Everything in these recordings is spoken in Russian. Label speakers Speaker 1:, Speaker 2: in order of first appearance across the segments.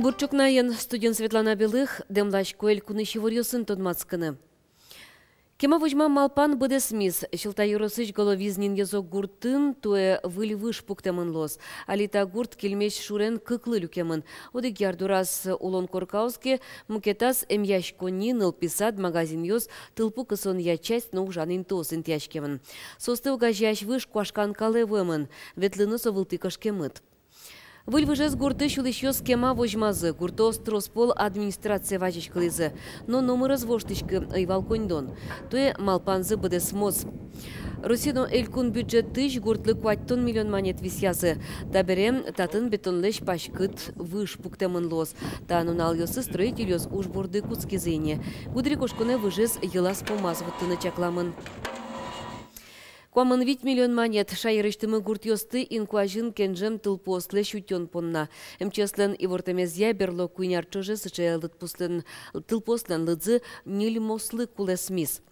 Speaker 1: Бурчукнаен студент Светлана Белых демлашко элькуны шиворьосын тодмацканы. Кема вожма малпан бъде смис, шилта юросыч головизнин езок гуртын, туе выльвыш пуктемын лос. Алита гурт кельмеш шурен кыклы люкемын. Одек ярдурас улон коркауске, мукетас эмяшко ниныл писад магазин йоз, тылпу кысон я часть, но ужанин тосын тяшкемын. Состы угажяш выш куашкан калевымын, ветлыны совылты кашкемыт. Выльвыжез гурты шулищёс кема вожмазы, гуртос троспол администрация вачич кылызы, но номерыз воштышкы ыйвал коньдон. Туе малпанзы бъде смоз. Русино элькун бюджет тыш гуртлы куаттон миллион монет висязы. Таберем татын бетонлеш пашкыт выш пуктемын лос. Та нунал йосы строитель йос уж борды куцкизыне. Гудри кошконе выжез елас помазвыттыны чакламын. Куамын 8 миллион монет шайрыштымы гуртьосты инкуажин кенжем тылпослы шутен понна. МЧСлен и вортамезья берло куйнярчоже сычайл тылпослен лыдзы нильмослы кулесмис.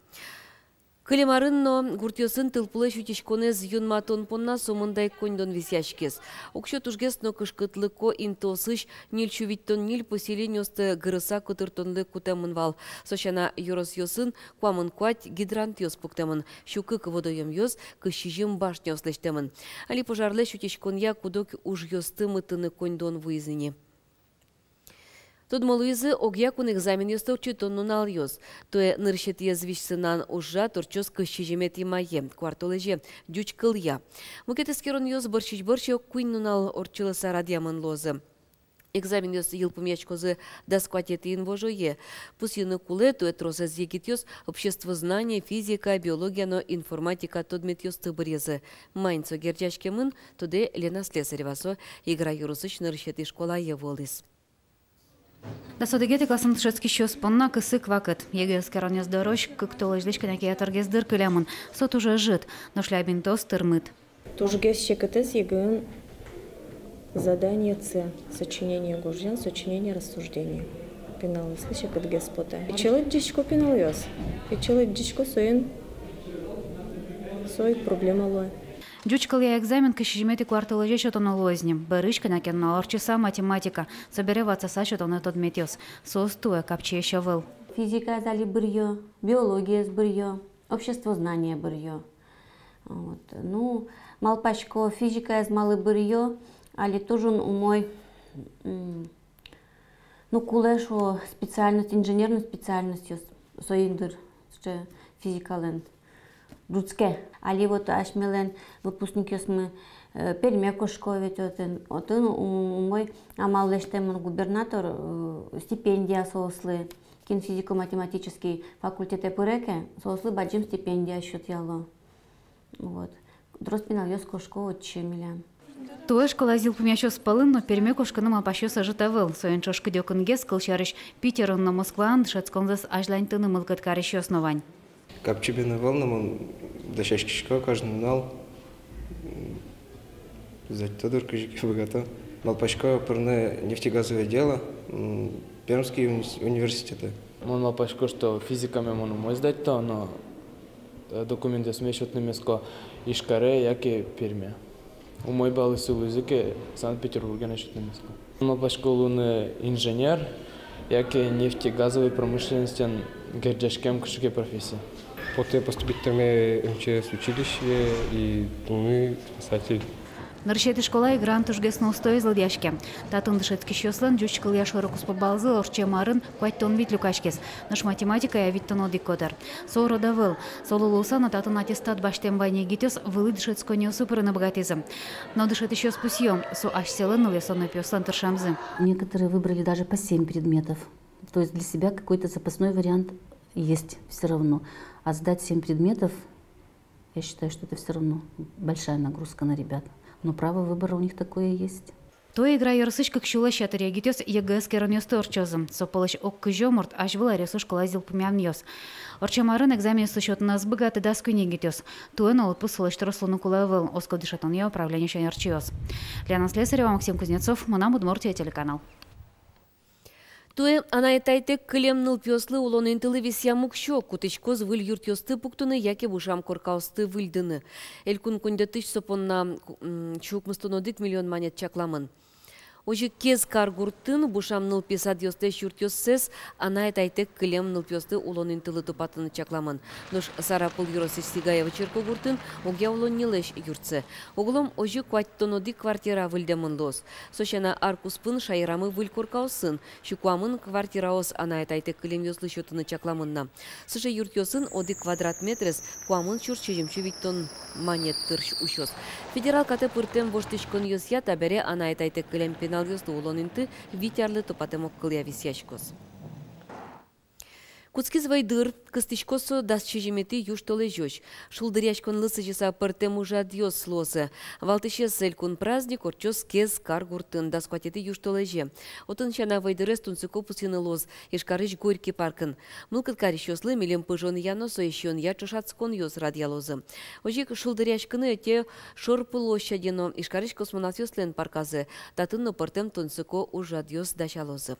Speaker 1: Кылемарынно гуртьосын тылпулы шутишконез юнматон понна сомындай коньдон висяшкес. Окшо тужгес но кышкытлыко интосыш нильчувиттон ниль поселеньосты гырыса кутыртонлы кутемын вал. Сошана юрос йосын куамын куать гидрант йос пуктемын. Щукык водоем йос кышижим башня ослештемын. Али пожарле шутишконья кудок уж йосты мытыны коньдон вуизыне. Тут малуизы огьякун экзамен йостов чутон нунал йос. Туе ныршет язвишсынан ужа торчос кышчижемет имае, квартолеже дюч кылья. Мукетескерон йос борщич куин нунал орчылыса радиамын лозы. Экзамен йос елпумячкозы даскватетин вожое. Пусины куле туе трозаз егит йос обществознание, физика, биология, но информатика тодмет йос тыбырезы. Майнцо герджашкемын, туде Лена Слесаревасо игра юрусыч ныршети школа еволис.
Speaker 2: Да содегети классын тшецки щос понна кысык вакыт. Егес керонез дорож, как то леждечка на киятаргез дыр кылямын. Сот уже жит, но шлябин тос тырмыт.
Speaker 3: Тужгес щекотес егын задание С. Сочинение гужен, сочинение рассуждения. Пеналы слышит от господа. И человек дичко пенал йос. И человек дичко соин сой проблема лой.
Speaker 2: Дючкал экзамен кышижмети кварталыже шотоно лознем. Барышка на кенно орчиса математика. Собереваться са шотоно тодметёс. Состуе капче шавыл.
Speaker 4: Физика зали бырьё, биология бырьё, обществознание бырьё. Вот. Ну, малпачко физика из малы бырьё, али тоже умой, ну, кулешо специальность, инженерную специальность, соиндыр, что физикален. Руске. Али вот ашмелен выпускники мы перемекошковить отын мой амаллештемон губернатор стипендия сослы кин физико-математический факультет эпуреке сослы баджим стипендия счет яло. Вот. Дроспинал ёскошко отче миля.
Speaker 2: Туэ школа зил помячо спалын, но перемекошка нама пащо сажитавыл. Соен чошка дёкынгес кылчарыш Питерон на Москван шацконзас ажлантыны мылкаткарыш основань.
Speaker 5: Капчебены волнам, да шашкишка каждый нал. Затодор каждый богато. Малпачка пырне нефтегазовое дело, Пермский университет.
Speaker 6: Мон малпачка, что физиками мону мой сдать то, но документы смешивают на место Ишкаре, яке Перми. У мой баллы силу языке Санкт-Петербурге насчет на место. Малпачка луны инженер, яке нефтегазовой промышленности герджашкем кшике профессии.
Speaker 5: Потом поступить там МЧС училище и мы спасатель.
Speaker 2: Наршети школа и грант ужгес на устой злодяшке. Татын дышецки щослан дючкал я широкус побалзы орче марын квать тон вид люкашкес. Наш математика я вид тон декодер. Соро давыл. Солулуса на татын аттестат баштем вайне гитес вылы дышецко не супер на богатизм. Но дышет еще спусьем. Со аж селен лесоной пёсан тершамзы.
Speaker 7: Некоторые выбрали даже по 7 предметов. То есть для себя какой-то запасной вариант есть все равно. А сдать 7 предметов, я считаю, что это все равно большая нагрузка на ребят. Но право выбора у них такое есть.
Speaker 2: То игра ярсыч как щула щатыря гитёс ЕГС керонёсты орчозым. Сопалыш ок кыжёмурт аж выл аресуш колазил помявнёс. Орчамарын экзамен сущёт нас богаты даску не гитёс. Туэн отпусылыш трослуну кулавыл. Оско дышатон я управление щанярчиёс. Лена Слесарева, Максим Кузнецов, Мунам Удмуртия, телеканал.
Speaker 1: Туе анайтайтек кылемныл пёслы улонын тылы вися мукшо, кутычкоз выль юртёсты пуктуны, яке бушам коркаусты выльдыны. Элькун кундетыш сопонна чук мыстонодык миллион монет чакламын. Ожи кез каргуртын бушам нылпесад ёсты шүртёссес, ана айтайтек кілем нылпёсты улонын тылы тупатыны чакламын. Нош сарапыл юросыч Сигаева черкогуртын, огя улон нилеш юртсы. Оглом ожи кваттоноди квартира выльдемын лос. Сошана аркуспын шайрамы вылькоркаусын, шукуамын квартираос ана айтайтек кілем ёслы шөтыны чакламынна. Сыжы юртёсын оди квадрат метрес, куамын чурчежимчу виттон манет тырш ушос. Федерал каты пыртем воштышкон ёсья табере ана айтайтек кілем пенал ёслы улонынты витярлы топатемок кылья висяшкос. Куцкиз вайдыр, кыстышкосо даст чижимети юштолы жёш. Шулдыряшкон лысы жеса пыртем ужад ёс слосы. Валтыше селькун праздник орчос кез каргуртын даст кватети юштолы же. Отын шана вайдырес тунцыко пусины лоз, ешкарыш горький паркын. Мылкыт кариш ёслы милем пыжон яносо ещён я чушацкон ёс радиалозы. Ожик шулдыряшкыны те шор площадино, ешкарыш космонавт ёслен парказы. Татын пыртем тунцыко ужад ёс дашалозы.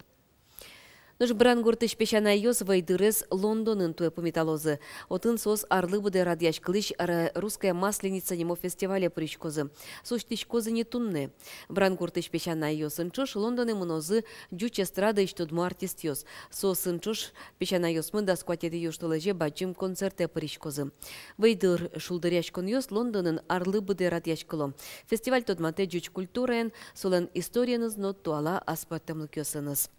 Speaker 1: Нож брангуртыш пешана ёс вайдырес Лондонын туе пометалозы. Отын сос арлы буде радяш кылыш русская масленица немо фестивале причкозы. Соштыш козы не тунны. Брангуртыш пешана ёсын чош Лондоны мнозы дюч эстрада иштудму артист ёс. Сосын чош пешана ёсмын да скватети ёштолеже бачым концерте причкозы. Вайдыр шулдыряшкон ёс Лондонын арлы буде радяш кыло. Фестиваль тодмате дюч культураен, солен историяныз но туала аспартамлык ёсыныз.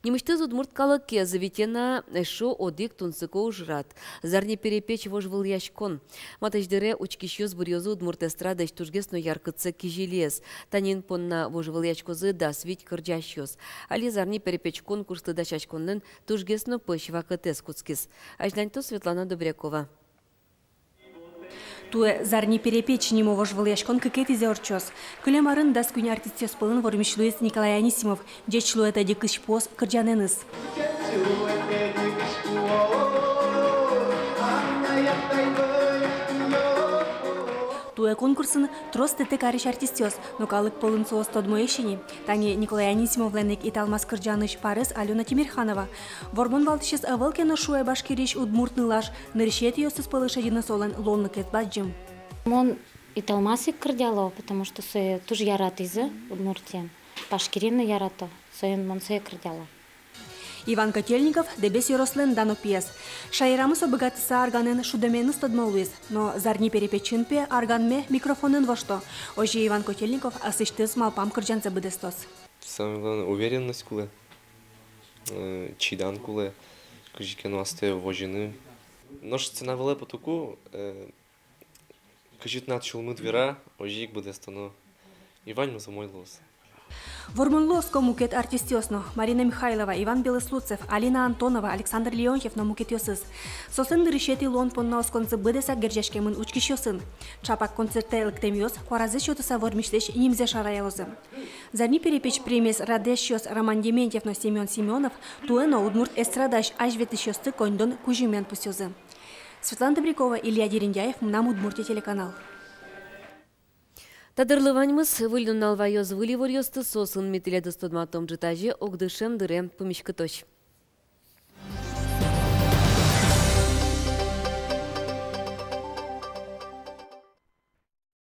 Speaker 1: Немышты зудмурткалы кезы витена шо одик тунсыко ужрат. Зарни перепечь вож выл яшкон. Матаждыре учкищёз бурьёзы удмурт эстрада иштужгесно яркыцы кижелес. Танин понна вож выл яшкозы да свить кырджащёз. Али зарни перепечь конкурсты да шашконнын тужгесно пыш вакытес куцкис. Ажданьто Светлана Добрякова.
Speaker 8: Туе зарни перепечь немо вож выл яшкон кыкети зеорчос. Кылемарын дас күн артистес пылын вормишлуес Николай Анисимов. Дечлу это дикыш пос кырджаненыз. Туе конкурсын трос тете кариш артистес, но калык полын соос тодмоешини. Тани Николай Анисимов ленек италмас кырджаныш Парыз Алена Тимирханова. Вормон валтышес авылкено шуе башкириш удмуртнылаш, ныршет ёсыз пылышадина солен лонныкет баджим.
Speaker 9: Мон италмасы кырдяло, потому что сое туж яратызы удмуртия. Башкирина ярато, соен мон сое кырдяло.
Speaker 8: Иван Котельников дебес юрослен дано пьес. Шайрамыс обыгатыса арганен шудеменыс тодмолуез, но зарни перепечинпе арганме микрофонын вошто. Ожи Иван Котельников асыштыз малпам кырджанца быдестос.
Speaker 10: Самое главное уверенность куле, чидан куле, кажикен асте вожины. Нож цена веле потоку, кажит над шулмы двера, ожик быдестоно. Иван музамойлос.
Speaker 8: Вормонловско мукет артистёсно. Марина Михайлова, Иван Белослуцев, Алина Антонова, Александр Леонтьев на мукет ёсыз. Сосын дырышети лон понна осконцы быдеса гержашкемын учкишёсын. Чапак концерте элктемиос, куаразы шотыса вормишлеш нимзе шараялозы. Зарни перепечь премьес радешёс Роман Дементьев на Семён Семёнов, туэно удмурт эстрадаш ажветышёсты кондон кужимен пусёзы. Светлана Добрякова, Илья Дерендяев, нам Удмуртия телеканал.
Speaker 1: Тадырлываньмыз выльнун алвайоз выливор ёсты сосын метеледі студматом жытажы огдышем дырем пымешкыточ.